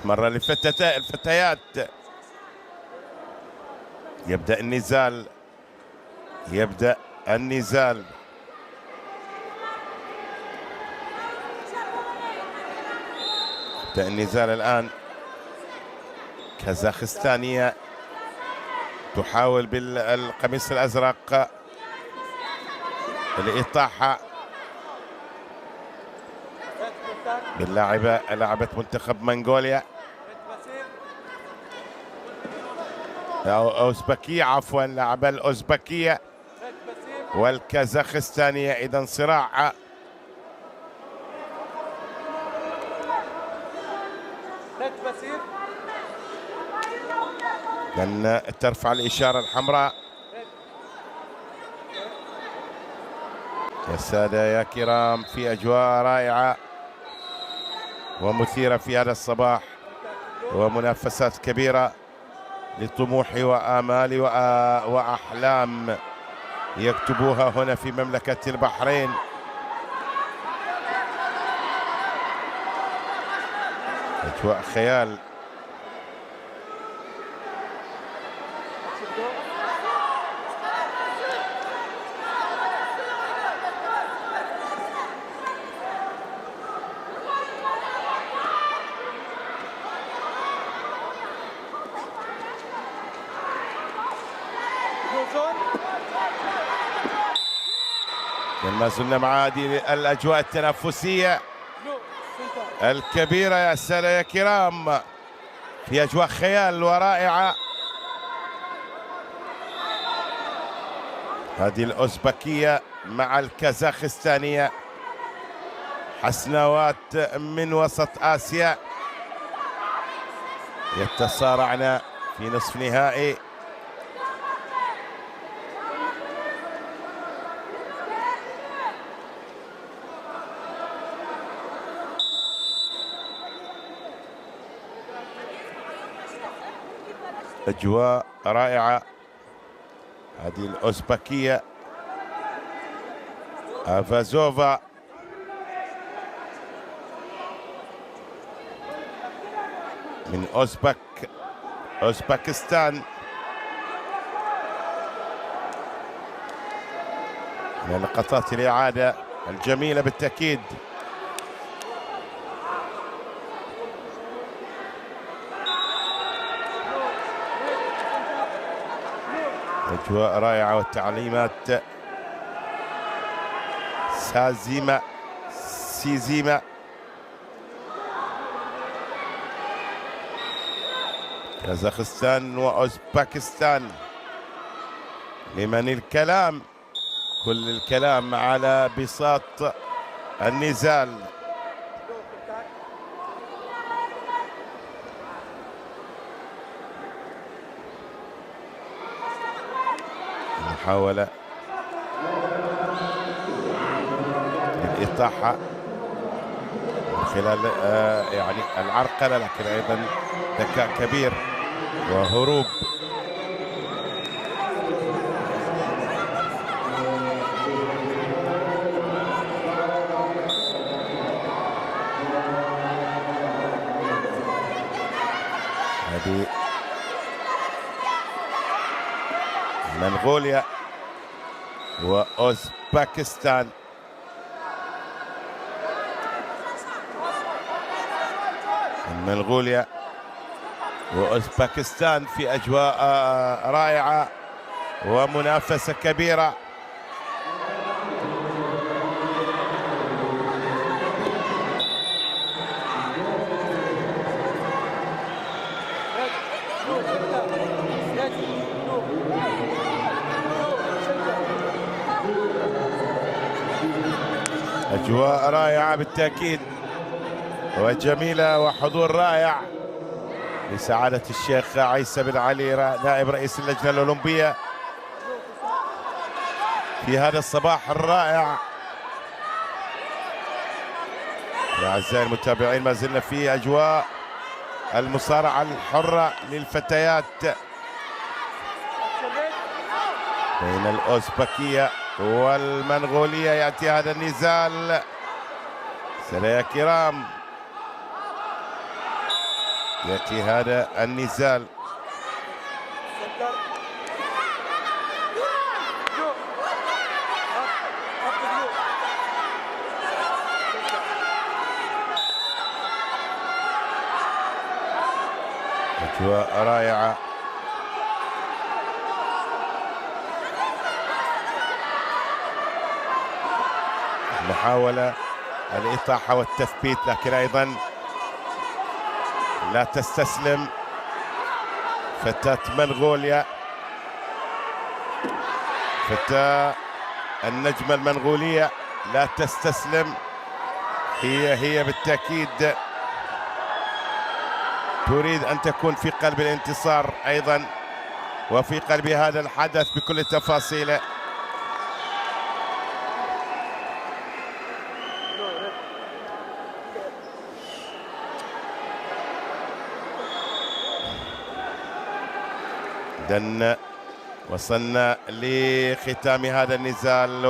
مرة الفتيات. يبدأ النزال، يبدأ النزال. يبدأ النزال الآن. كازاخستانية تحاول بالقميص الأزرق الإطاحة لاعبة منتخب منغوليا أو أوزبكية، عفوا لاعبة الأوزبكية والكازاخستانية. إذا صراع لن ترفع الإشارة الحمراء. يا سادة يا كرام، في أجواء رائعة ومثيرة في هذا الصباح، ومنافسات كبيرة لطموح وآمال وأحلام يكتبوها هنا في مملكة البحرين. أجواء خيال. ما زلنا مع هذه الأجواء التنافسية الكبيرة يا سادة يا كرام، في أجواء خيال ورائعة. هذه الأوزبكية مع الكازاخستانية، حسنوات من وسط آسيا يتصارعن في نصف نهائي. أجواء رائعة. هذه الأوزبكية أفازوفا من أوزبكستان، من لقطات الإعادة الجميلة بالتأكيد. أجواء رائعة والتعليمات سيزيما. كازاخستان وأوزبكستان. لمن الكلام؟ كل الكلام على بساط النزال. محاولة للإطاحة من خلال يعني العرقلة، لكن أيضا ذكاء كبير وهروب. هذه منغوليا وأوزبكستان. منغوليا وأوزبكستان في أجواء رائعة ومنافسة كبيرة. أجواء رائعة بالتأكيد وجميلة، وحضور رائع لسعادة الشيخ عيسى بن علي نائب رئيس اللجنة الأولمبية في هذا الصباح الرائع. يا أعزائي المتابعين، ما زلنا في أجواء المصارعة الحرة للفتيات بين الأوزبكية والمنغولية. يأتي هذا النزال سادة يا كرام. يأتي هذا النزال. أجواء رائعة. محاولة الإطاحة والتثبيت، لكن أيضا لا تستسلم فتاة منغوليا، فتاة النجمة المنغولية لا تستسلم. هي بالتأكيد تريد أن تكون في قلب الانتصار أيضا، وفي قلب هذا الحدث بكل تفاصيله. إذن وصلنا لختام هذا النزال،